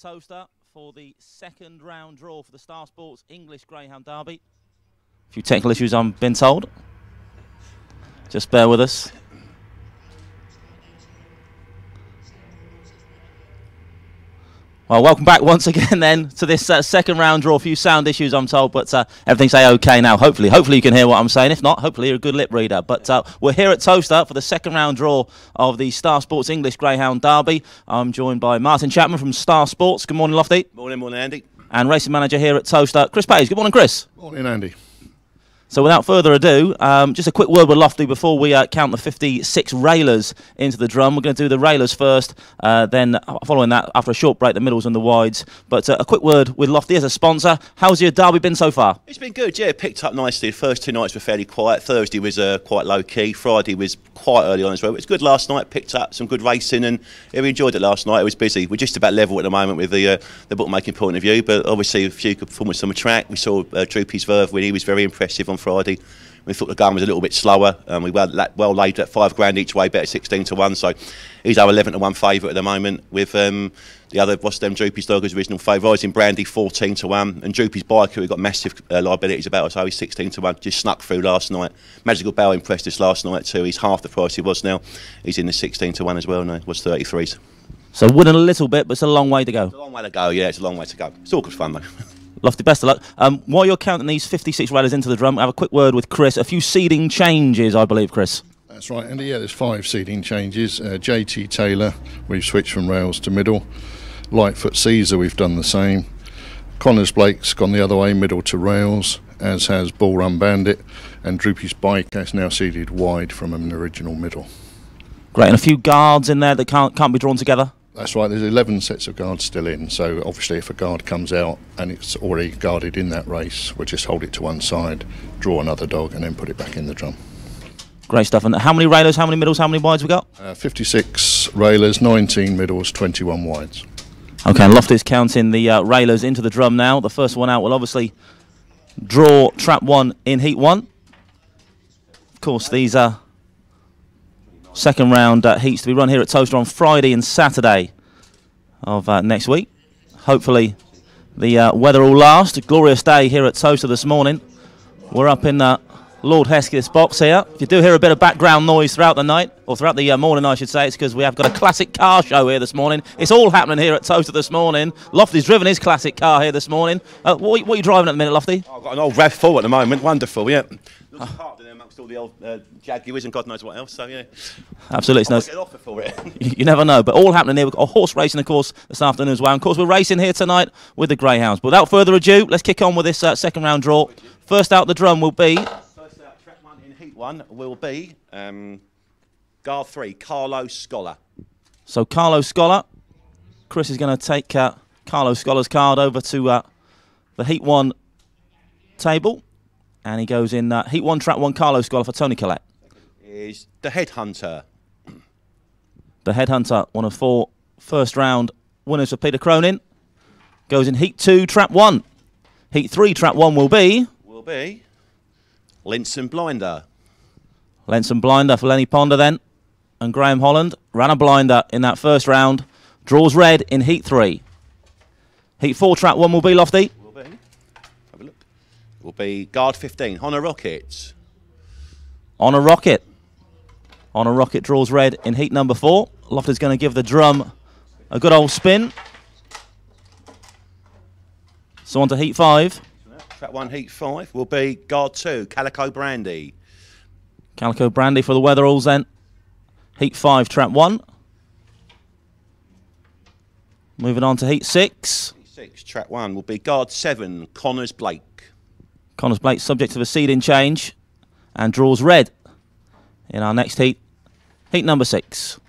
Towcester for the second round draw for the Star Sports English Greyhound Derby. A few technical issues, I've been told. Just bear with us. Well, welcome back once again then to this second round draw. A few sound issues, I'm told, but everything's a-okay now. Hopefully you can hear what I'm saying. If not, hopefully you're a good lip reader. But we're here at Towcester for the second round draw of the Star Sports English Greyhound Derby. I'm joined by Martin Chapman from Star Sports. Good morning, Lofty. Morning, Andy. And racing manager here at Towcester, Chris Page. Good morning, Chris. Morning, Andy. So without further ado, just a quick word with Lofty before we count the 56 railers into the drum. We're going to do the railers first, then following that, after a short break, the middles and the wides. But a quick word with Lofty as a sponsor. How's your derby been so far? It's been good, yeah. It picked up nicely. The first two nights were fairly quiet. Thursday was quite low-key. Friday was quite early on as well. It was good last night. Picked up some good racing, and yeah, we enjoyed it last night. It was busy. We're just about level at the moment with the bookmaking point of view, but obviously a few good performances on the track. We saw Droopy's Verve when he was very impressive on Friday. We thought the gun was a little bit slower. We well laid at £5 each way, bet 16 to 1. So he's our 11 to 1 favourite at the moment. With the other Droopy's dog as original favourite. I was in Brandy 14 to 1, and Droopy's biker, who got massive liabilities about us, so he's 16 to 1. Just snuck through last night. Magical Bell impressed us last night too. He's half the price he was now. He's in the 16 to 1 as well. No, was 33s. So winning a little bit, but it's a long way to go. It's a long way to go. Yeah, it's a long way to go. It's all good fun though. Lofty, best of luck. While you're counting these 56 railers into the drum, I have a quick word with Chris. A few seeding changes, I believe, Chris. That's right, Andy. Yeah, there's 5 seeding changes. JT Taylor, we've switched from rails to middle. Lightfoot Caesar, we've done the same. Connors Blake's gone the other way, middle to rails, as has Bull Run Bandit. And Droopy's Bike has now seeded wide from an original middle. Great, and a few guards in there that can't be drawn together? That's right, there's 11 sets of guards still in, so obviously if a guard comes out and it's already guarded in that race, we'll just hold it to one side, draw another dog and then put it back in the drum. Great stuff. And how many railers, how many middles, how many wides we got? 56 railers, 19 middles, 21 wides. OK, and Lofty's counting the railers into the drum now. The first one out will obviously draw trap 1 in heat 1. Of course, these are second round heats to be run here at Towcester on Friday and Saturday of next week. Hopefully the weather will last. A glorious day here at Towcester this morning. We're up in Lord Hesketh's box here. If you do hear a bit of background noise throughout the night, or throughout the morning I should say, it's because we have got a classic car show here this morning. It's all happening here at Towcester this morning. Lofty's driven his classic car here this morning. What are you driving at the minute, Lofty? I've got an old RAV4 at the moment. Wonderful, yeah. Looks parked in there amongst all the old Jaguars and God knows what else, so yeah. Absolutely. I'll get offer for it. You never know, but all happening here. We've got horse racing, of course, this afternoon as well. And of course, we're racing here tonight with the Greyhounds. But without further ado, let's kick on with this second round draw. First out the drum will be... First out, track 1 in heat 1 will be guard 3, Carlo Scholar. So Carlo Scholar. Chris is going to take Carlo Scholar's card over to the heat 1 table. And he goes in heat 1, track 1, Carlo Scholar for Tony Collette. Is the Headhunter. The Headhunter, one of 4 first round winners for Peter Cronin. Goes in heat 2, trap 1. Heat 3, trap 1 will be... Linson Blinder. Linson Blinder for Lenny Ponder then. And Graham Holland ran a blinder in that first round. Draws red in heat 3. Heat 4, trap 1 will be, Lofty. Have a look. Will be guard 15, Honor Rocket. Honor Rocket. Honor Rocket draws red in heat number 4. Lofty's going to give the drum a good old spin. So on to heat 5. Track 1, heat 5 will be guard 2, Calico Brandy. Calico Brandy for the Weatheralls then. Heat 5, trap 1. Moving on to heat 6. Heat 6, track 1 will be guard 7, Connors Blake. Connors Blake subject to the seeding change and draws red in our next heat. Heat number 6.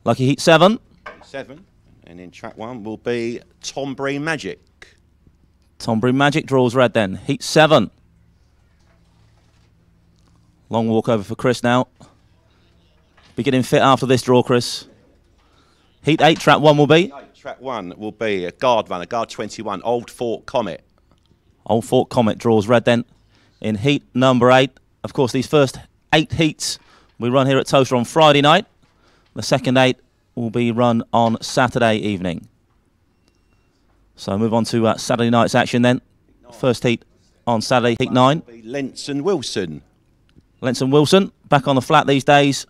Lucky heat 7. Heat 7. And in track 1 will be Tombury Magic. Tombury Magic draws red then. Heat 7. Long walk over for Chris now. Be getting fit after this draw, Chris. Heat 8, track 1 will be? Track 1 will be a guard runner, guard 21, Old Fort Comet. Old Fort Comet draws red then. In heat number 8. Of course, these first 8 heats we run here at Towcester on Friday night. The second 8 will be run on Saturday evening. So move on to Saturday night's action then. First heat on Saturday, heat 9. Lenson Wilson. Lenson Wilson, back on the flat these days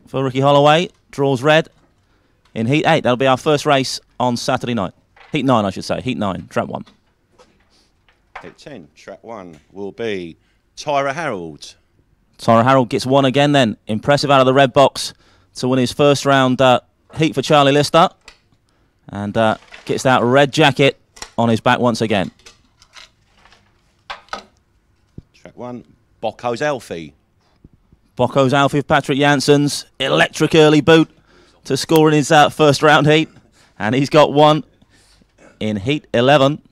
for Ricky Holloway. Draws red in heat 8. That'll be our first race on Saturday night. Heat 9, I should say. Heat 9, trap 1. Heat 10, trap 1 will be Tyra Harold. Tyra Harold gets 1 again then. Impressive out of the red box to win his first round heat for Charlie Lister. And gets that red jacket on his back once again. Track 1, Bocco's Alfie. Bocco's Alfie of Patrick Jansen's electric early boot to score in his first round heat. And he's got 1 in heat 11.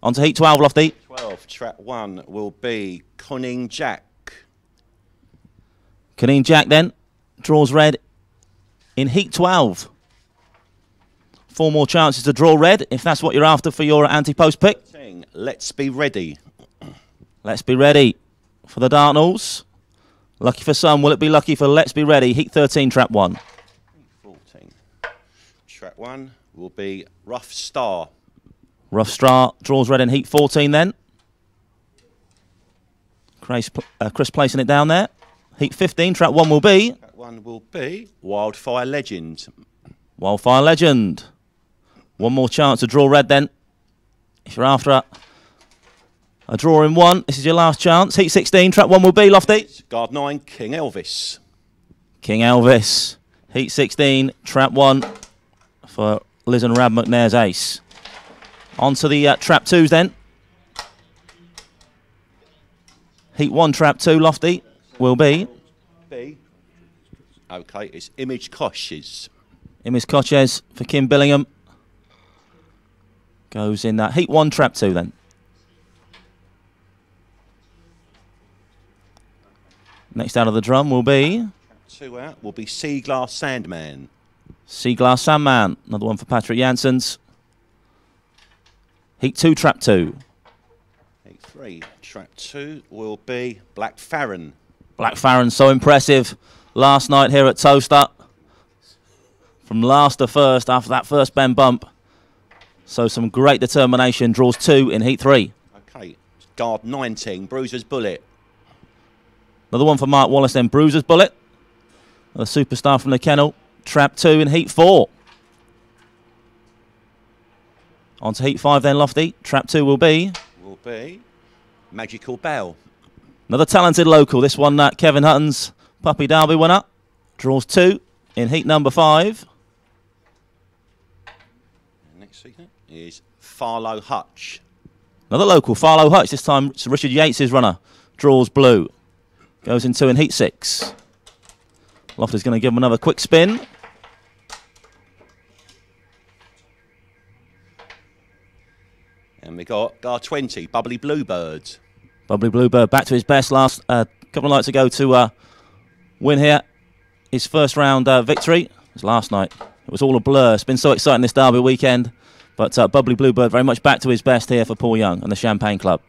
On to heat 12, Lofty. 12, track 1 will be Conning Jack. Conning Jack then draws red in heat 12. 4 more chances to draw red if that's what you're after for your anti-post pick. Let's be ready. Let's be ready for the Dartnells. Lucky for some, will it be lucky for Let's Be Ready? Heat 13, trap 1. 14. Trap 1 will be Rough Star. Rough Star draws red in heat 14 then. Chris placing it down there. Heat 15, trap 1 will be... Trap 1 will be Wildfire Legend. Wildfire Legend. 1 more chance to draw red then. If you're after a draw in 1, this is your last chance. Heat 16, trap 1 will be, Lofty. Guard 9, King Elvis. King Elvis. Heat 16, trap 1 for Liz and Rab McNair's ace. On to the trap 2s then. Heat 1, trap 2, Lofty, will be... Okay, it's Image Kosh's. Image Koches for Kim Billingham. Goes in that heat 1, trap 2 then. Next out of the drum will be... 2 out will be Sea Glass Sandman. Sea Glass Sandman. Another one for Patrick Jansen's. Heat 2, trap 2. Heat 3, trap 2 will be Black Farron. Black Farron, so impressive last night here at Towcester. From last to first after that first bend bump. So some great determination. Draws 2 in heat 3. Okay, guard 19, Bruiser's Bullet. Another one for Mark Wallace then, Bruiser's Bullet. The superstar from the kennel. Trap 2 in heat 4. On to heat 5 then, Lofty. Trap 2 will be... Magical Bell. Another talented local. This one, Kevin Hutton's Puppy Derby winner. Draws 2 in heat number 5. Next season is Farlow Hutch. Another local, Farlow Hutch. This time it's Richard Yates' runner. Draws blue. Goes into in heat 6. Lofty's going to give him another quick spin. And we got guard 20, Bubbly Bluebird. Bubbly Bluebird back to his best last couple of nights ago to win here. His first round victory. It was last night. It was all a blur. It's been so exciting this Derby weekend. But Bubbly Bluebird very much back to his best here for Paul Young and the Champagne Club.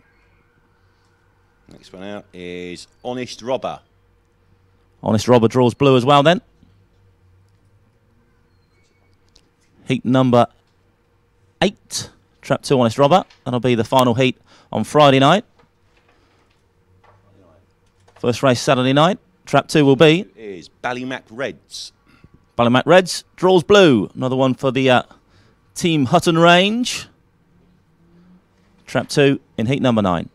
Next one out is Honest Robber. Honest Robber draws blue as well then. Heat number 8. Trap 2, Honest Robber. That'll be the final heat on Friday night. First race Saturday night. Trap 2 will be... is Ballymac Reds. Ballymac Reds draws blue. Another one for the Team Hutton range. Trap 2 in heat number 9.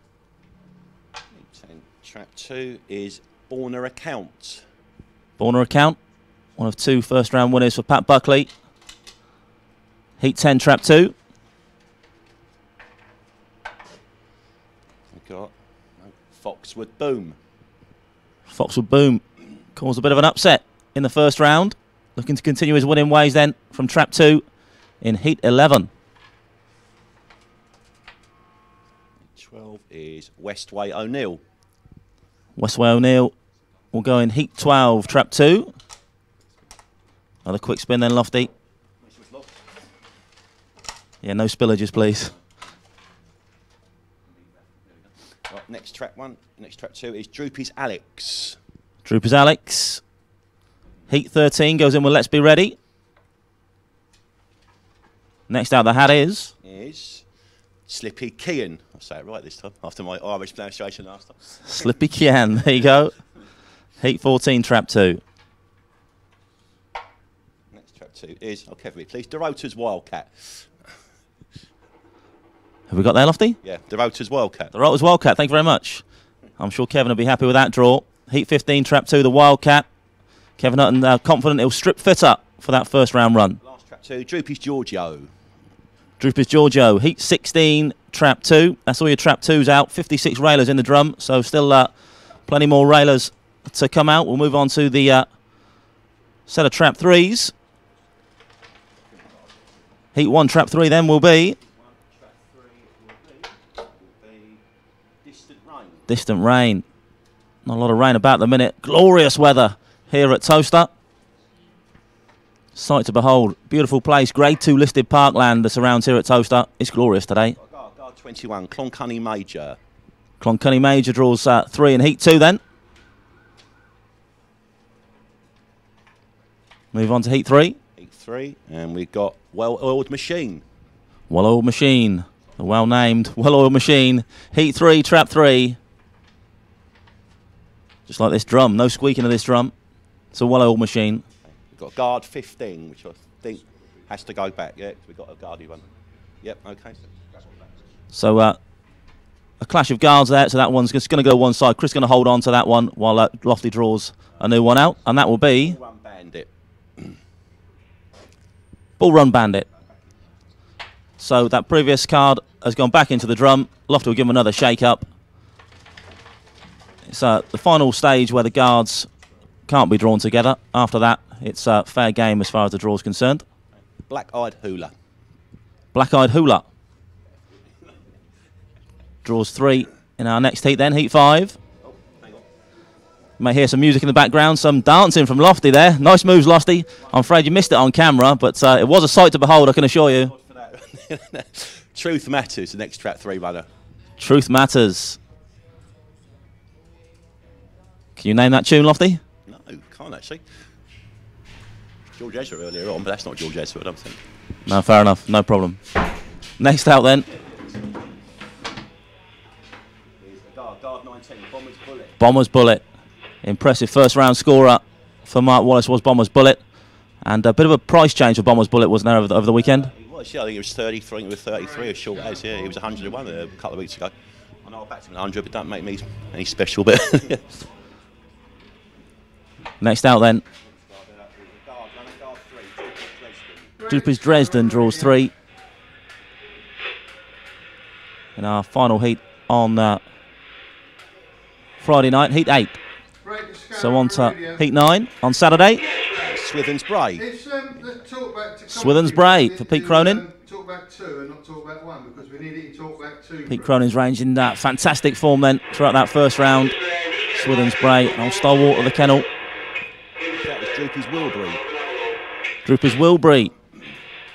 Heat 10. Trap 2 is Borner Account. Borner Account. One of 2 first round winners for Pat Buckley. Heat 10, trap 2. We've got Foxwood Boom. Foxwood Boom caused a bit of an upset in the first round. Looking to continue his winning ways then from trap 2 in heat 11. 12 is Westway O'Neill. Westway O'Neill will go in heat 12, trap 2. Another quick spin then, Lofty. Yeah, no spillages, please. Right, next trap 2 is Droopy's Alex. Droopy's Alex. Heat 13 goes in with Let's Be Ready. Next out the hat is Slippy Kian. I'll say it right this time, after my Irish pronunciation last time. Slippy Kian. There you go. Heat 14, trap 2. Next trap 2 is, Kevin, please, Dorota's Wildcat. Have we got there, Lofty? Yeah, Dorota's Wildcat. Dorota's Wildcat, thank you very much. I'm sure Kevin will be happy with that draw. Heat 15, trap 2, the Wildcat. Kevin Hutton confident he'll strip fit up for that first round run. Last trap 2, Droopy's Giorgio. Droopy's Giorgio, Heat 16, trap 2. That's all your trap 2s out. 56 railers in the drum, so still plenty more railers to come out. We'll move on to the set of trap 3s. Heat 1, trap 3 then will be Distant Rain. Not a lot of rain about the minute. Glorious weather here at Towcester. Sight to behold. Beautiful place. Grade 2 listed parkland that surrounds here at Towcester. It's glorious today. Guard 21, Cloncunny Major. Cloncunny Major draws 3 in Heat 2 then. Move on to Heat 3. Heat 3, and we've got Well-Oiled Machine. Well-Oiled Machine. The well-named Well-Oiled Machine. Heat 3, trap 3. Just like this drum. No squeaking of this drum. It's a well-oiled machine. We've got guard 15, which I think has to go back. Yeah, we've got a guardy one. Yep, okay. So a clash of guards there. So that one's just going to go one side. Chris is going to hold on to that one while Lofty draws a new one out. And that will be Bull Run Bandit. Bull Run Bandit. So that previous card has gone back into the drum. Lofty will give him another shake-up. It's the final stage where the guards can't be drawn together. After that, it's fair game as far as the draw is concerned. Black-Eyed Hula. Black-Eyed Hula. Draws 3 in our next heat then, Heat 5. Oh, hang on. You may hear some music in the background, some dancing from Lofty there. Nice moves, Lofty. I'm afraid you missed it on camera, but it was a sight to behold, I can assure you. Truth Matters, the next trap 3 runner. Truth Matters. Can you name that tune, Lofty? No, can't actually. George Ezra earlier on, but that's not George Ezra, I don't think. No, fair enough. No problem. Next out then. Guard 19, Bomber's Bullet. Bomber's Bullet. Impressive first round scorer for Mark Wallace was Bomber's Bullet. And a bit of a price change for Bomber's Bullet, wasn't there, over the weekend? He was, yeah, I think it was 33, it was 33 as short as, yeah. He was 101 a couple of weeks ago. I know I backed him at 100, but don't make me any special, but... Next out then. Droopy's Dresden draws 3. In our final heat on Friday night, Heat 8. So on to Heat 9 on Saturday. Swithin's Bray. Swithin's Bray for Pete Cronin. Talk back 2 and not talk back 1 because we need it to talk back 2. Pete Cronin's range in fantastic form then throughout that first round. Swithin's Bray, an old stalwart of the kennel. That was Droopy's Wilbury. Droopy's Wilbury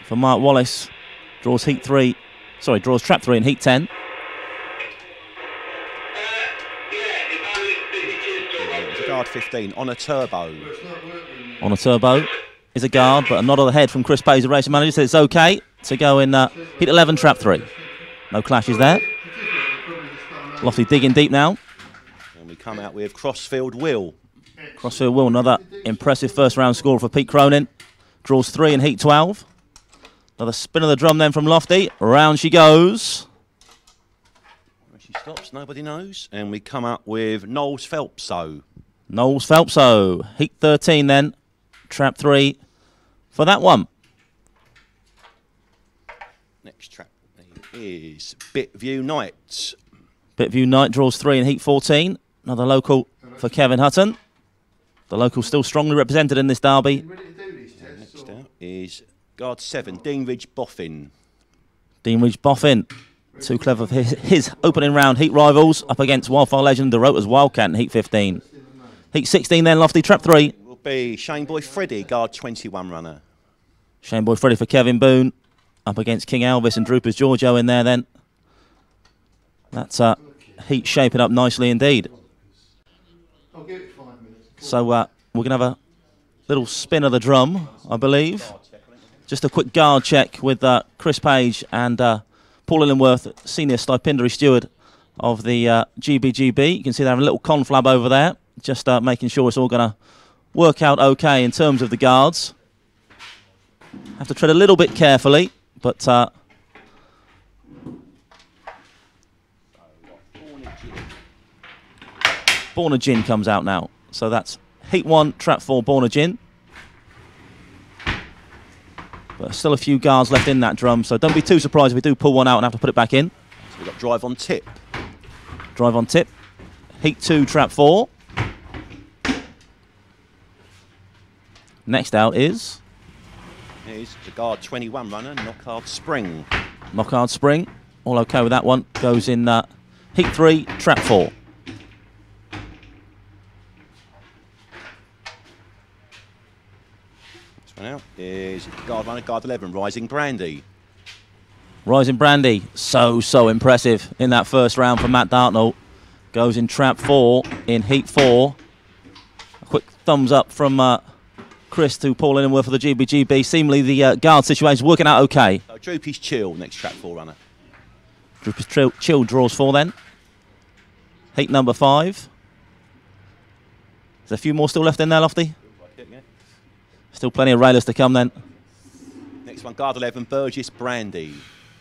for Mark Wallace. Draws Heat 3. Sorry, draws trap 3 in Heat 10. Guard 15 on a turbo. On a turbo is a guard, but a nod of the head from Chris Payes, the racing manager, says it's okay to go in Heat 11, trap 3. No clashes there. Lofty digging deep now. And we come out with Crossfield Will. Crossfield Will, another impressive first round score for Pete Cronin. Draws 3 in Heat 12. Another spin of the drum then from Lofty. Round she goes. Where she stops, nobody knows. And we come up with Knowles Phelpso. Knowles Phelpso. Heat 13 then. Trap 3 for that one. Next trap is Bitview Knight. Bitview Knight draws 3 in Heat 14. Another local for Kevin Hutton. The local still strongly represented in this derby. Next out is Guard 7, Deanridge Boffin. Deanridge Boffin. Too clever for his opening round Heat rivals up against Wildfire legend Dorota's Wildcat in Heat 15. Heat 16 then, Lofty, trap 3. Will be Shane Boy Freddy, Guard 21 runner. Shane Boy Freddy for Kevin Boone. Up against King Elvis and Droopers Giorgio in there then. That's Heat shaping up nicely indeed. I'll give it 5 minutes. So we're going to have a little spin of the drum, I believe. Just a quick guard check with Chris Page and Paul Illingworth, Senior Stipendiary Steward of the GBGB. You can see they're having a little conflab over there, just making sure it's all going to work out okay in terms of the guards. Have to tread a little bit carefully, but Borna Gin comes out now. So that's Heat 1, Trap 4, Borna Gin. But still a few guards left in that drum, so don't be too surprised if we do pull one out and have to put it back in. So we've got Drive on Tip. Drive on Tip. Heat 2, Trap 4. Next out is... Here's the guard 21 runner, Knockhard Spring. Knockhard Spring. All okay with that one. Goes in Heat 3, Trap 4. This one out is guard runner, guard 11, Rising Brandy. Rising Brandy, so impressive in that first round for Matt Dartnell. Goes in Trap 4 in Heat 4. A quick thumbs up from Chris to Paul Illingworth for the GBGB. Seemingly the guard situation working out okay. Droopy's Chill, next Trap 4 runner. Droopy's Chill draws 4 then. Heat number 5. There's a few more still left in there, Lofty? Still plenty of railers to come then. Next one, guard 11, Burgess Brandy.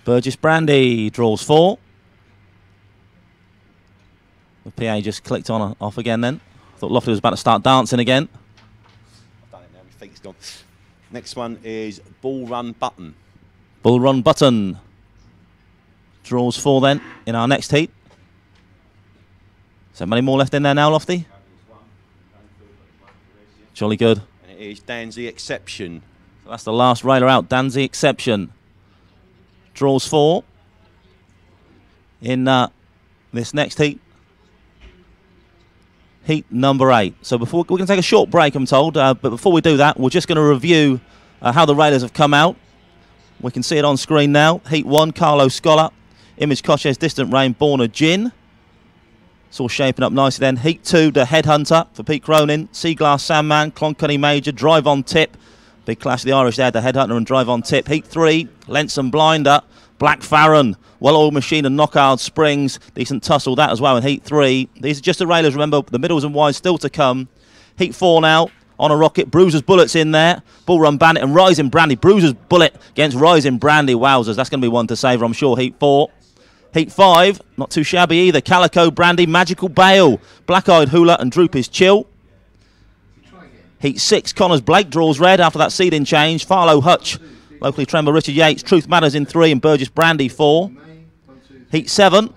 Burgess Brandy draws 4. The PA just clicked on off again then. Thought Lofty was about to start dancing again. I've done it now, my feet's gone. Next one is Bull Run Button. Bull Run Button draws 4 then in our next heat. So many more left in there now, Lofty? Jolly good. And it is Danzy Exception. So that's the last railer out, Danzy Exception. Draws 4 in this next heat. Heat number 8. So before we're going to take a short break, I'm told, but before we do that, we're just going to review how the railers have come out. We can see it on screen now. Heat 1, Carlo Scholar, Image Coches, Distant Rain, Borna Gin. It's all shaping up nicely then. Heat 2, The Headhunter for Pete Cronin, Seaglass Sandman, Cloncunny Major, Drive on Tip. Big clash of the Irish there, The Headhunter and Drive on Tip. Heat 3, Lenson Blinder, Black Farron, Well-Oiled Machine and Knockhard Springs. Decent tussle that as well in Heat 3. These are just the railers, remember, the middles and wides still to come. Heat 4 now, On a Rocket, Bruiser's Bullets in there. Bull Run Bandit and Rising Brandy. Bruiser's Bullet against Rising Brandy. Wowzers, that's going to be one to savour, I'm sure, Heat 4. Heat 5, not too shabby either. Calico Brandy, Magical Bale, Black-Eyed Hula and Droopy's Chill. Heat 6, Connors Blake draws red after that seeding change. Farlow Hutch, locally Tremble Richard Yates, Truth Matters in 3 and Burgess Brandy 4. Heat 7,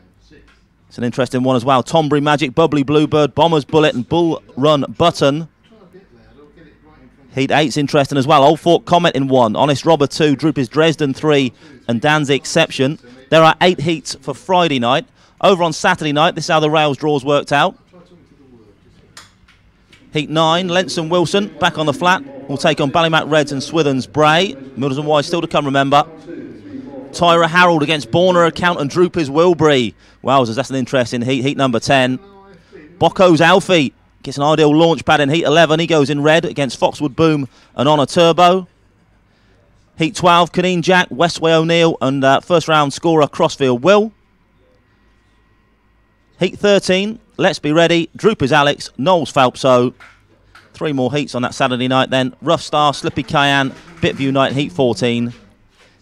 it's an interesting one as well. Tombury Magic, Bubbly Bluebird, Bomber's Bullet and Bull Run Button. Heat 8's interesting as well. Old Fort Comet in 1, Honest Robber 2, Droopy's Dresden 3 and Danzy Exception. There are 8 heats for Friday night. Over on Saturday night, this is how the rails draws worked out. Heat 9, Lenson Wilson, back on the flat. Will take on Ballymac Reds and Swithens Bray. Middles and Wides still to come, remember. Tyra Harold against Borna Account and Droopers Wilbury. Wowzers, that's an interesting heat. Heat number 10. Bocco's Alfie gets an ideal launch pad in Heat 11. He goes in red against Foxwood Boom and Honor Turbo. Heat 12, Caneen Jack, Westway O'Neill and first round scorer Crossfield Will. Heat 13, Let's Be Ready, Droopers Alex, Knowles Phelpso. 3 more heats on that Saturday night then. Rough Star, Slippy Cayenne, Bitview Night, Heat 14.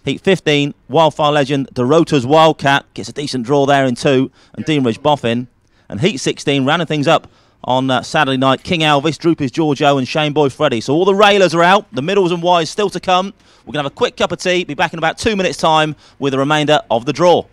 Heat 15, Wildfire Legend, DeRota's Wildcat, gets a decent draw there in 2, and Deanridge Boffin. And Heat 16, rounding things up on Saturday night, King Elvis, Droopers Giorgio and Shane Boy Freddy. So all the railers are out, the middles and wides still to come. We're going to have a quick cup of tea, be back in about 2 minutes' time with the remainder of the draw.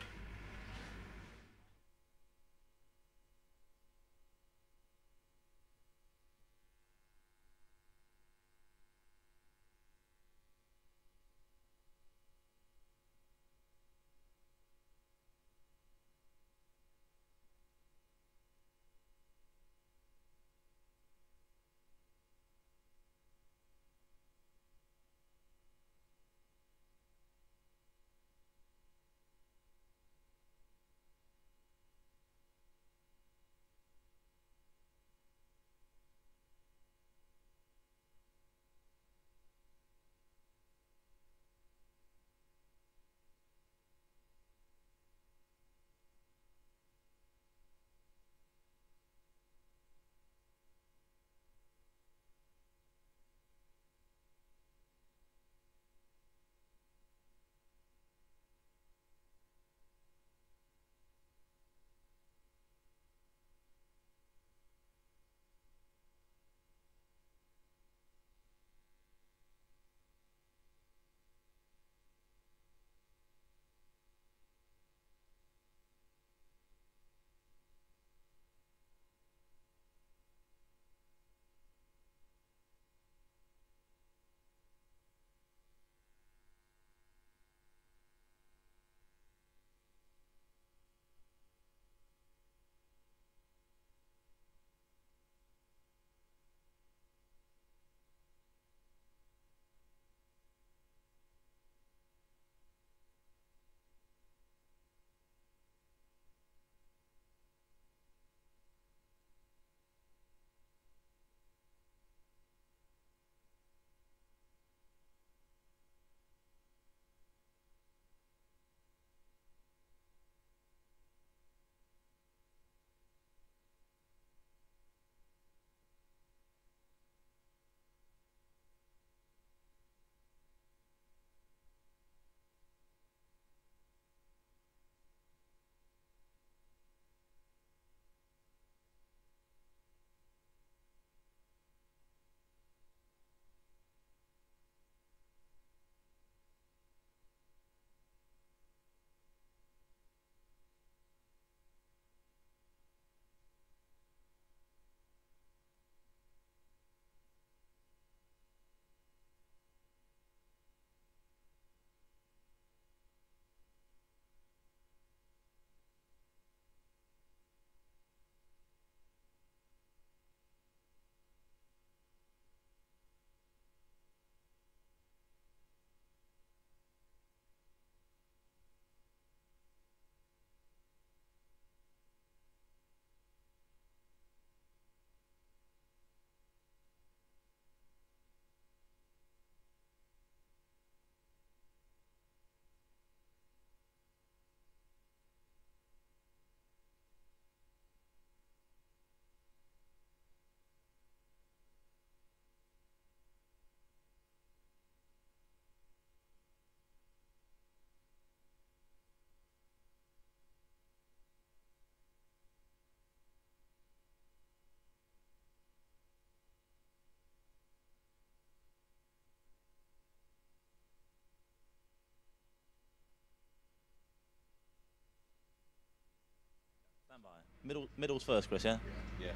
Middles first, Chris, yeah? Yeah.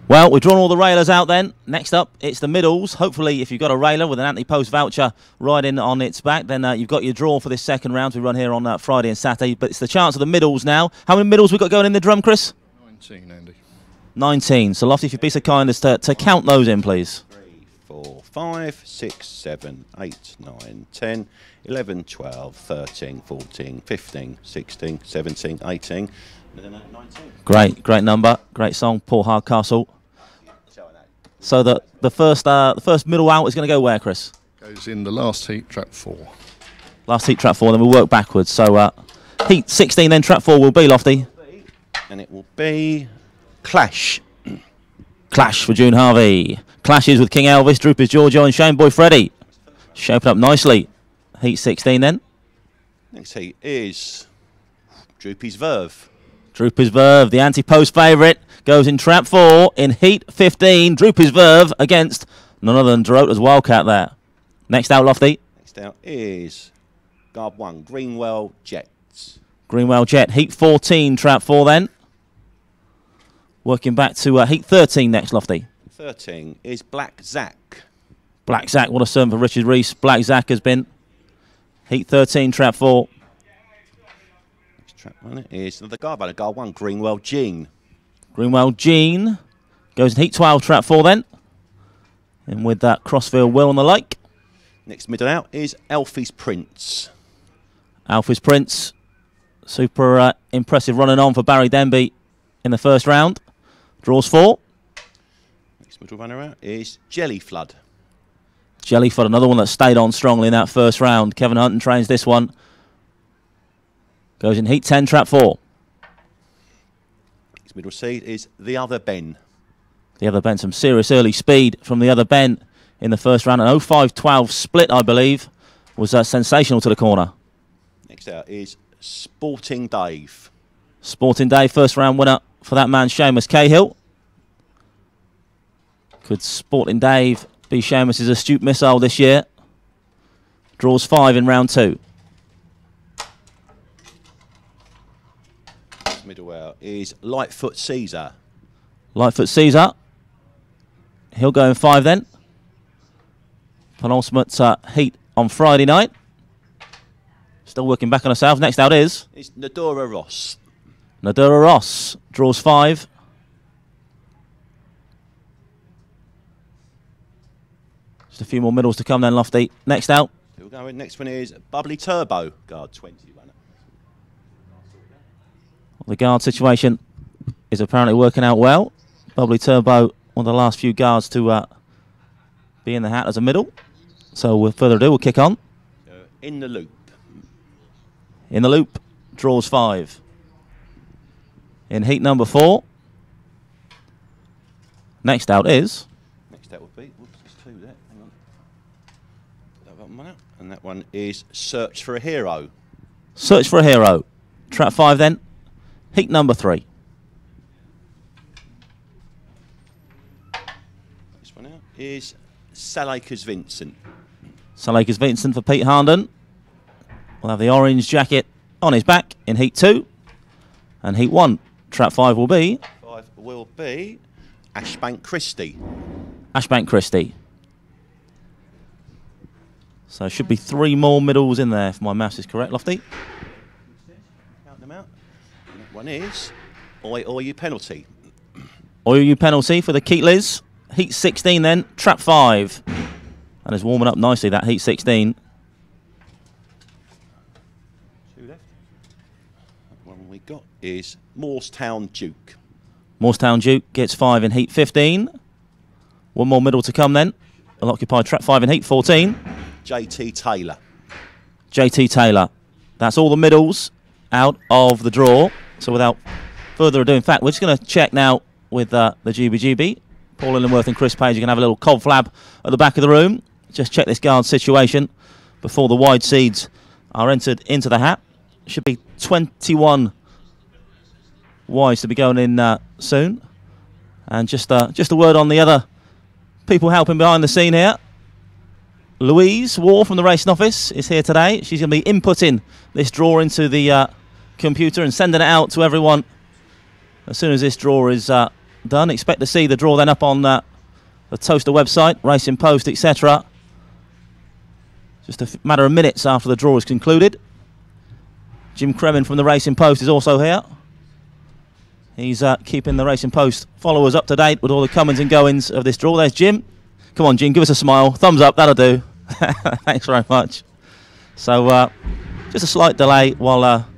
Well, we've drawn all the railers out then. Next up, it's the middles. Hopefully, if you've got a railer with an anti-post voucher riding on its back, then you've got your draw for this second round. We run here on Friday and Saturday, but it's the chance of the middles now. How many middles we got going in the drum, Chris? 19, Andy. 19. So, Lofty, if you'd be so kind as to count those in, please. 3, 4, 5, 6, 7, 8, 9, 10, 11, 12, 13, 14, 15, 16, 17, 18, and then 19. Great number. Great song, Paul Hardcastle. So the first middle out is going to go where, Chris? Goes in the last heat, trap 4. Last heat, trap 4, then we'll work backwards. So heat 16, then trap 4 will be, Lofty. And it will be Clash. Clash for June Harvey. Clashes with King Elvis, Droopers Giorgio and Shane Boy Freddy. Shaping up nicely. Heat 16 then. Next heat is Droopy's Verve. Droopers Verve, the anti-post favourite, goes in trap 4 in heat 15. Droopers Verve against none other than Dorota's Wildcat there. Next out, Lofty. Next out is Guard 1, Greenwell Jets. Greenwell Jet, heat 14, trap 4 then. Working back to heat 13 next, Lofty. 13 is Black Zack. Black Zack, what a serve for Richard Reese. Black Zack has been. Heat 13, trap 4. Next trap one is another Guard 1, Greenwell Jean. Greenwell Jean goes in heat 12, trap 4 then. And with that Crossfield Will on the lake. Next middle out is Alfie's Prince. Alfie's Prince, super impressive running on for Barry Denby in the first round. Draws 4. Next middle runner out is Jelly Flood. Jelly Flood, another one that stayed on strongly in that first round. Kevin Hunton trains this one. Goes in heat 10, trap 4. Next middle seed is The Other Ben. The Other Ben, some serious early speed from The Other Ben in the first round. An 05-12 split, I believe, was sensational to the corner. Next out is Sporting Dave. Sporting Dave, first round winner for that man, Seamus Cahill. Could Sporting Dave be Seamus' astute missile this year? Draws 5 in round 2. Middle out is Lightfoot Caesar. Lightfoot Caesar. He'll go in 5 then. Penultimate heat on Friday night. Still working back on ourselves. Next out is Nadora Ross. Nadora Ross draws 5. Just a few more middles to come then, Lofty. Next out. We'll go in. Next one is Bubbly Turbo, Guard 20 runner. The guard situation is apparently working out well. Bubbly Turbo, one of the last few guards to be in the hat as a middle. So with further ado, we'll kick on. In the Loop. In the Loop, draws 5. In heat number 4. Next out is... Next out will be... Whoops, there's 2 there. Hang on. That one out. And that one is Search for a Hero. Search for a Hero. Trap 5 then. Heat number 3. This one out is Salakers Vincent. Salakers Vincent for Pete Harnden. We'll have the orange jacket on his back in heat 2. And heat 1. Trap 5 will be... 5 will be Ashbank Christie. Ashbank Christie. So should be 3 more middles in there if my maths is correct, Lofty. Count them out. And that one is Oi You Penalty. Oi You Penalty for the Keatleys. Heat 16 then, trap 5. And it's warming up nicely, that heat 16. 2 left. That one we got is Moorestown Duke. Moorestown Duke gets 5 in heat 15. 1 more middle to come then. I'll occupy trap 5 in heat 14. JT Taylor. JT Taylor. That's all the middles out of the draw. So without further ado, in fact, we're just going to check now with the GBGB. Paul Illingworth and Chris Page are going to have a little conflab at the back of the room. Just check this guard situation before the wide seeds are entered into the hat. Should be 21 wides to be going in soon. And just a word on the other people helping behind the scene here. Louise War from the racing office is here today. She's going to be inputting this draw into the computer and sending it out to everyone as soon as this draw is done. Expect to see the draw then up on the Towcester website, Racing Post, etc. Just a matter of minutes after the draw is concluded. Jim Kremen from the Racing Post is also here. He's keeping the Racing Post followers up to date with all the comings and goings of this draw. There's Jim. Come on, Jim, give us a smile. Thumbs up, that'll do. Thanks very much. So, just a slight delay while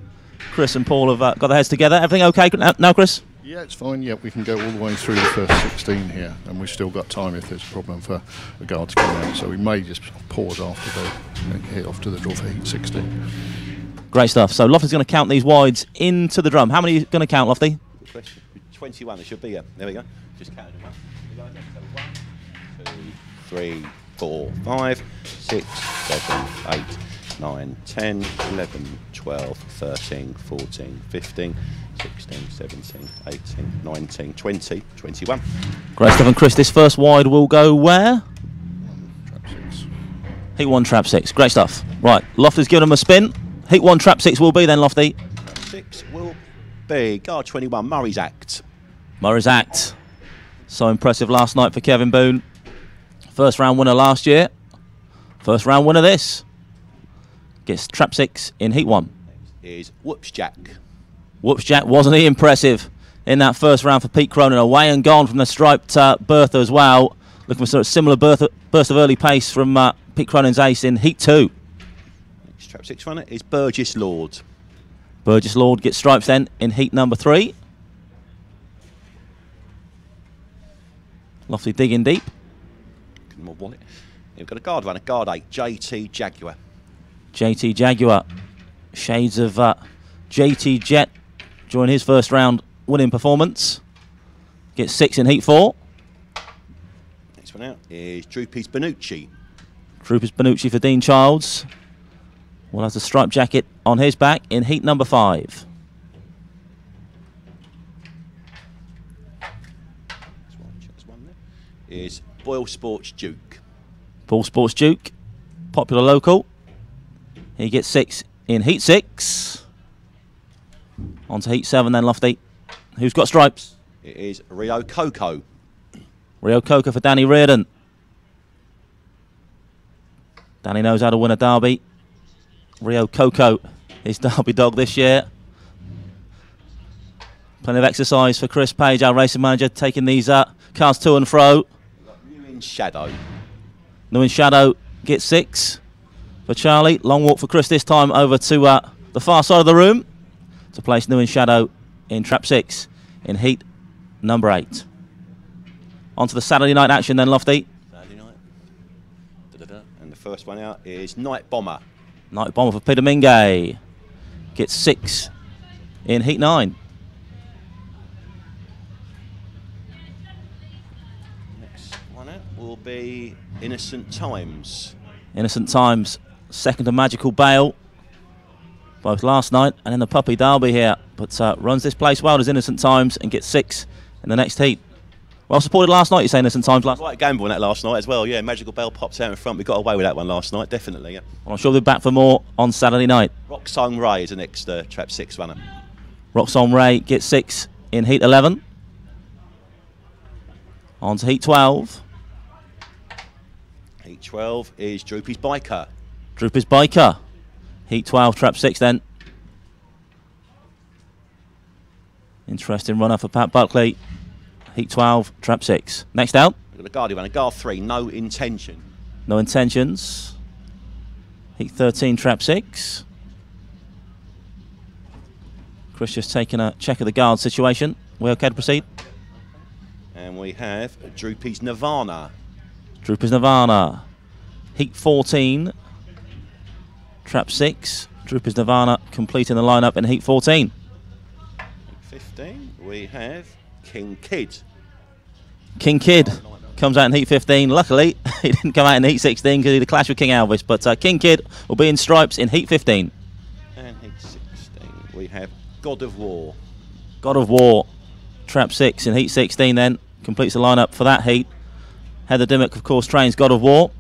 Chris and Paul have got their heads together. Everything okay now, Chris? Yeah, it's fine. Yeah, we can go all the way through the first 16 here, and we've still got time if there's a problem for a guard to come out. So we may just pause after they hit off to the draw for heat 16. Great stuff. So Lofty's going to count these wides into the drum. How many are you going to count, Lofty? Good question. 21, it should be, yeah. There we go. Just count them up. 1, 2, 3, 4, 5, 6, 7, 8, 9, 10, 11, 12, 13, 14, 15, 16, 17, 18, 19, 20, 21. Great stuff. And Chris, this first wide will go where? Trap 6. Heat 1, trap 6. Great stuff. Right, Lofty's given him a spin. Heat 1, trap 6 will be then, Lofty. Trap 6 will be guard 21, Murray's Act. Murray's Act. So impressive last night for Kevin Boone. First round winner last year. First round winner this. Gets trap 6 in Heat 1. Next is Whoops Jack. Whoops Jack, wasn't he impressive in that first round for Pete Cronin? Away and gone from the striped Bertha as well. Looking for sort of similar burst of early pace from Pete Cronin's ace in Heat 2. Next trap 6 runner is Burgess Lord. Burgess Lord gets stripes then in Heat number 3. Lofty digging deep. More wallet. We've got a guard runner, guard 8, JT Jaguar. JT Jaguar. Shades of JT Jet during his first round winning performance. Gets 6 in Heat 4. Next one out is Droopy's Benucci. Troopers Benucci for Dean Childs. Will have the striped jacket on his back in Heat number 5. This one there is Boyle Sports Duke. Boyle Sports Duke, popular local. He gets 6 in Heat 6. On to Heat 7 then, Lofty. Who's got stripes? It is Rio Coco. Rio Coco for Danny Reardon. Danny knows how to win a derby. Rio Coco, his derby dog this year. Plenty of exercise for Chris Page, our racing manager, taking these cars to and fro. New in Shadow. New in Shadow gets 6 for Charlie. Long walk for Chris this time over to the far side of the room to place New in Shadow in trap 6 in Heat number 8. On to the Saturday night action then, Lofty. Saturday night. Da-da-da. And the first one out is Night Bomber. Night Bomber for Peter Mingay. Gets 6 in Heat 9. Next one out will be Innocent Times. Innocent Times, second to Magical Bale, both last night and in the Puppy Derby here. But runs this place well as Innocent Times and gets 6 in the next heat. Well supported last night, you say, Innocent Times last night? Right gamble on that last night as well, yeah. Magical Bell pops out in front. We got away with that one last night, definitely, yeah. Well, I'm sure we'll be back for more on Saturday night. Rock Song Ray is the next trap 6 runner. Roxon Ray gets 6 in Heat 11. On to Heat 12. Heat 12 is Droopy's Biker. Droopy's Biker. Heat 12, trap 6 then. Interesting runner for Pat Buckley. Heat 12, trap 6. Next out. We've got a Guardian runner, Guard 3, No Intention. No Intentions. Heat 13, trap 6. Chris just taking a check of the guard situation. We okay to proceed? And we have Droopy's Nirvana. Droopy's Nirvana. Heat 14, trap 6. Droopy's Nirvana completing the lineup in Heat 14. Heat 15, we have King Kid. King Kid comes out in Heat 15. Luckily, he didn't come out in Heat 16 because he had a clash with King Elvis. But King Kid will be in stripes in Heat 15. And Heat 16, we have God of War. God of War, trap 6 in Heat 16 then. Completes the lineup for that heat. Heather Dimmock, of course, trains God of War.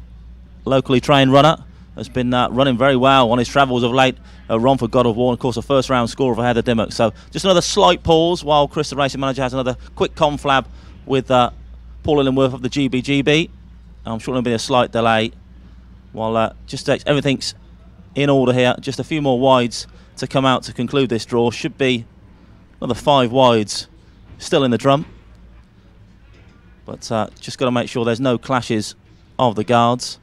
locally trained runner, has been running very well on his travels of late. Romford God of War, and of course a first round score for Heather Dimmock. So just another slight pause while Chris, the racing manager, has another quick conflab with Paul Illingworth of the GBGB. I'm sure there'll be a slight delay while just everything's in order here. Just a few more wides to come out to conclude this draw. Should be another 5 wides still in the drum. But just got to make sure there's no clashes of the guards.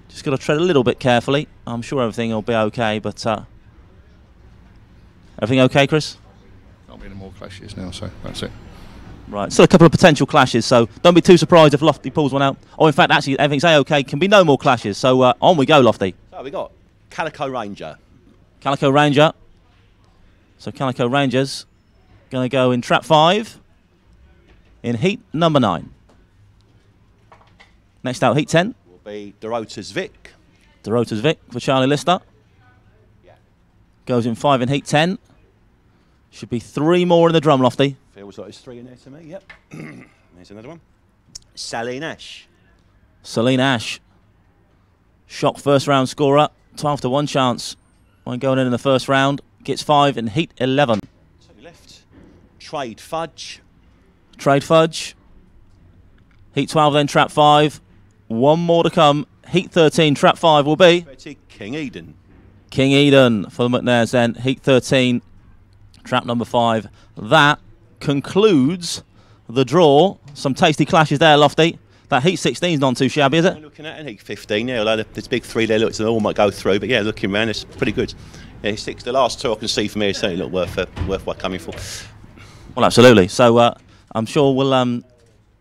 Just got to tread a little bit carefully. I'm sure everything will be okay, but everything okay, Chris? Can't be any more clashes now, so that's it. Right, still a couple of potential clashes, so don't be too surprised if Lofty pulls one out. Oh, in fact, actually, everything's A-OK. Can be no more clashes, so on we go, Lofty. So we got Calico Ranger. Calico Ranger. So Calico Ranger's going to go in trap 5 in heat number 9. Next out, heat 10. Will be Dorota's Vic. Dorota's Vic for Charlie Lister. Yeah. Goes in 5 in heat 10. Should be 3 more in the drum, Lofty. Feels like there's 3 in there to me, yep. There's another one. Saline Ash. Celine Ash. Shock first round scorer. 12 to 1 chance when going in the first round. Gets 5 in heat 11. So left. Trade Fudge. Trade Fudge. Heat 12 then trap 5. 1 more to come. Heat 13 trap 5 will be King Eden. King Eden for the McNairs then. Heat 13 trap number 5. That concludes the draw. Some tasty clashes there, Lofty. That heat 16 is not too shabby, is it? Looking at heat 15, yeah, although there's big 3 there, looks like they all might go through, but yeah, looking around, it's pretty good. Yeah, 6, the last 2 I can see for me is certainly look worthwhile coming for. Well, absolutely. So I'm sure we'll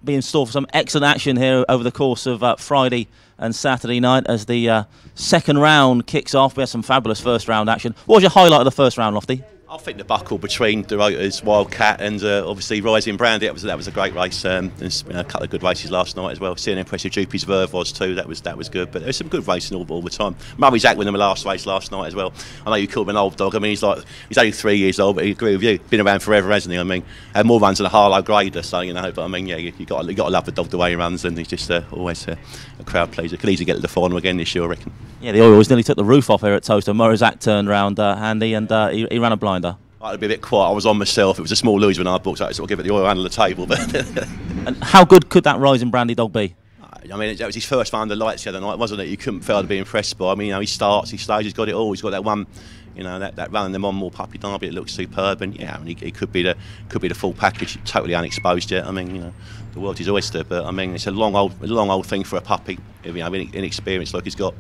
be in store for some excellent action here over the course of Friday and Saturday night as the second round kicks off. We had some fabulous first round action. What was your highlight of the first round, Lofty? I think the buckle between Dorota's Wildcat and obviously Rising Brandy, that was a great race. There's been a couple of good races last night as well. Seeing how impressive Jupy's Verve was too, that was good. But there's some good racing all the time. Murray's Act winning the last race last night as well. I know you called him an old dog. I mean, he's only 3 years old, but he agree with you. Been around forever, hasn't he? I mean, had more runs than a Harlow grader, so you know. But I mean, yeah, you got to love the dog the way he runs, and he's just always a crowd pleaser. Could easily get to the final again this year, I reckon. Yeah, the Orioles nearly took the roof off here at Towcester. Murray's Act turned round handy, and he ran a blinder. I'd be a bit quiet. I was on myself. It was a small lose when I booked, so I sort of give it the oil under the table. But and how good could that Rising Brandy dog be? I mean, that was his first one under lights the other night, wasn't it? You couldn't fail to be impressed by. I mean, you know, he starts, he stays, he's got it all. He's got that one, you know, that running them on more puppy derby. It looks superb, and yeah, I mean, he could be the full package. Totally unexposed yet. I mean, you know, the world's his oyster. But I mean, it's a long old thing for a puppy. You know, inexperienced like he's got.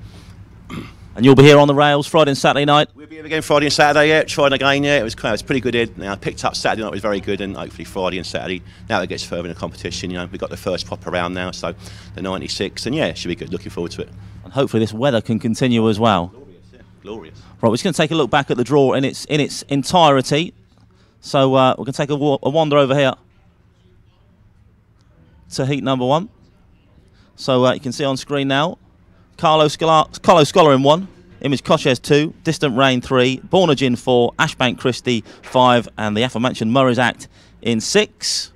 And you'll be here on the rails Friday and Saturday night? We'll be here again Friday and Saturday, yeah. Trying again, yeah. It was pretty good. You know, I picked up Saturday night, it was very good, and hopefully Friday and Saturday. Now it gets further in the competition, you know. We've got the first proper round now, so the 96, and yeah, it should be good. Looking forward to it. And hopefully this weather can continue as well. Glorious, yeah. Glorious. Right, we're just going to take a look back at the draw in its entirety. So we're going to take a wander over here to heat number 1. So you can see on screen now, Carlo Scholar in 1, Image Cochez 2, Distant Rain 3, Bornagin 4, Ashbank Christie 5, and the aforementioned Murray's Act in 6.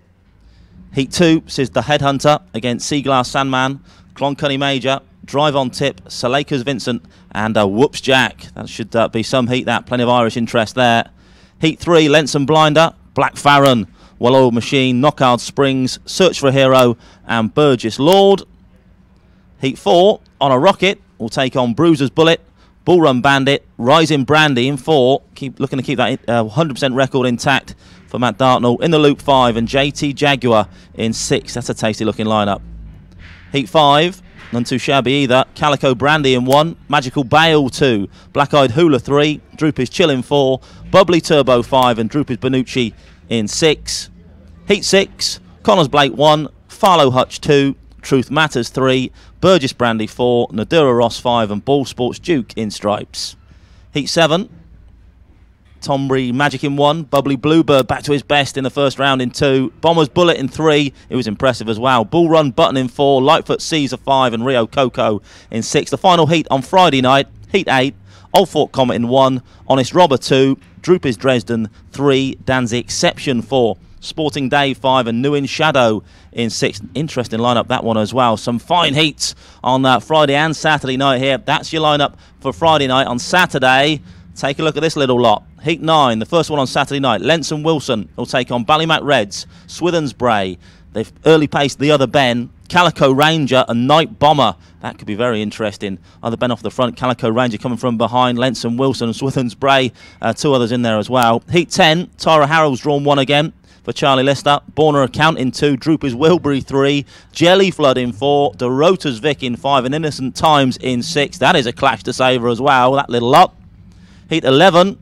Heat 2 says the Headhunter against Seaglass Sandman, Cloncunny Major, Drive on Tip, Salakers Vincent, and Whoops Jack. That should be some heat, that. Plenty of Irish interest there. Heat 3, Lenson Blinder, Black Farron, Well Oiled Machine, Knockout Springs, Search for a Hero, and Burgess Lord. Heat 4, On a Rocket, will take on Bruiser's Bullet, Bull Run Bandit, Rising Brandy in 4. Looking to keep that 100% record intact for Matt Dartnell in the Loop 5, and JT Jaguar in 6. That's a tasty looking lineup. Heat 5, none too shabby either. Calico Brandy in 1, Magical Bale 2, Black Eyed Hula 3, Droopy's Chill in 4, Bubbly Turbo 5, and Droopy's Benucci in 6. Heat 6, Connors Blake 1, Farlow Hutch 2, Truth Matters 3, Burgess Brandy 4, Nadura Ross 5, and Ball Sports Duke in stripes. Heat 7, Tombury Magic in 1, Bubbly Bluebird back to his best in the first round in 2, Bomber's Bullet in 3, it was impressive as well, Bull Run Button in 4, Lightfoot Caesar 5, and Rio Coco in 6. The final heat on Friday night, Heat 8, Old Fort Comet in 1, Honest Robber 2, Droopy's Dresden 3, Dan's the Exception 4. Sporting Day 5 and New in Shadow in 6. Interesting lineup, that one as well. Some fine heats on Friday and Saturday night here. That's your lineup for Friday night. On Saturday, take a look at this little lot. Heat 9, the first one on Saturday night. Lenson Wilson will take on Ballymac Reds, Swithens Bray. They've early paced the other Ben, Calico Ranger and Night Bomber. That could be very interesting. Other Ben off the front, Calico Ranger coming from behind, Lenson Wilson and Swithens Bray. 2 others in there as well. Heat 10, Tara Harrell's drawn 1 again for Charlie Lister. Borner Account in 2, Droopers Wilbury 3, Jelly Flood in 4, DeRota's Vic in 5 and Innocent Times in 6. That is a clash to savour as well, that little lot. Heat 11,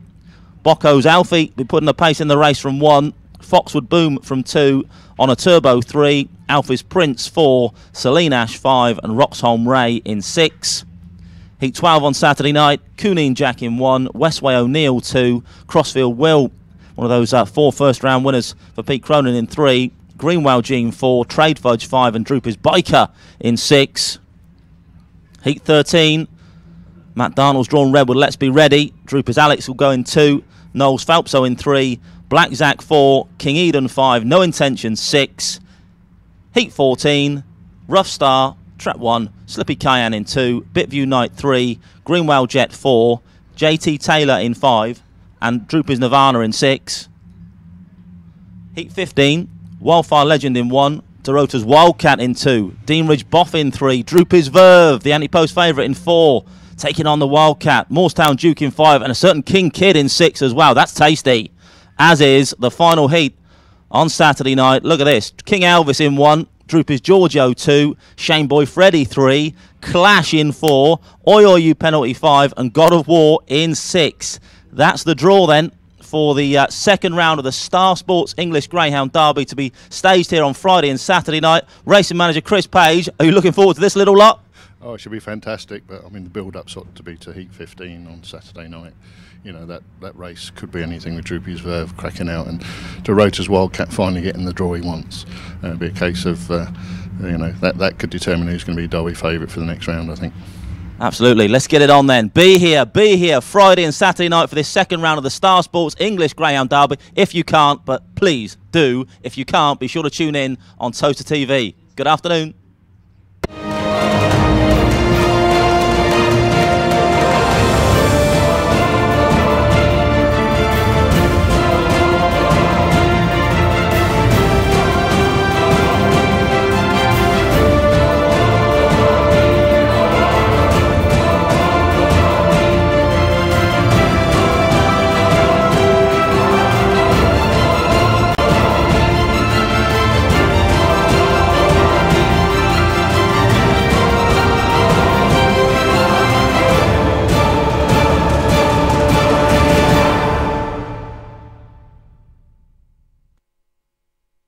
Bocco's Alfie be putting the pace in the race from 1, Foxwood Boom from 2, On a Turbo 3, Alfie's Prince 4, Celine Ash 5 and Roxholm Ray in 6. Heat 12 on Saturday night, Cooneen Jack in 1, Westway O'Neill 2, Crossfield Will, one of those 4 first-round winners for Pete Cronin in 3, Greenwell Gene 4, Trade Fudge 5 and Droopers Biker in 6. Heat 13, Matt Darnold's drawn red with Let's Be Ready, Droopers Alex will go in 2, Knowles Phelpso in 3, Black Zack 4, King Eden 5, No Intention 6. Heat 14, Rough Star, Trap 1, Slippy Cayenne in 2, Bitview Night 3, Greenwell Jet 4, JT Taylor in 5, and Droopers Nirvana in 6. Heat 15, Wildfire Legend in 1, Dorota's Wildcat in 2, Dean Ridge Boff in 3, Droopers Verve, the anti-post favourite in 4, taking on the Wildcat, Moorestown Duke in 5, and a certain King Kid in 6 as well. That's tasty. As is the final heat on Saturday night. Look at this. King Elvis in 1, Droopers Giorgio 2, Shane Boy Freddy 3, Clash in 4, Oi Oi You Penalty 5, and God of War in 6. That's the draw then for the second round of the Star Sports English Greyhound Derby to be staged here on Friday and Saturday night. Racing manager Chris Page, are you looking forward to this little lot? Oh, it should be fantastic, but I mean the build-up's ought to be to Heat 15 on Saturday night. You know, that race could be anything with Droopy's Verve cracking out and DeRota's Wildcat finally getting the draw he wants. It'll be a case of, you know, that could determine who's going to be Derby favourite for the next round, I think. Absolutely. Let's get it on then. Be here Friday and Saturday night for this second round of the Star Sports English Greyhound Derby. If you can't, but please do. If you can't, be sure to tune in on Towcester TV. Good afternoon.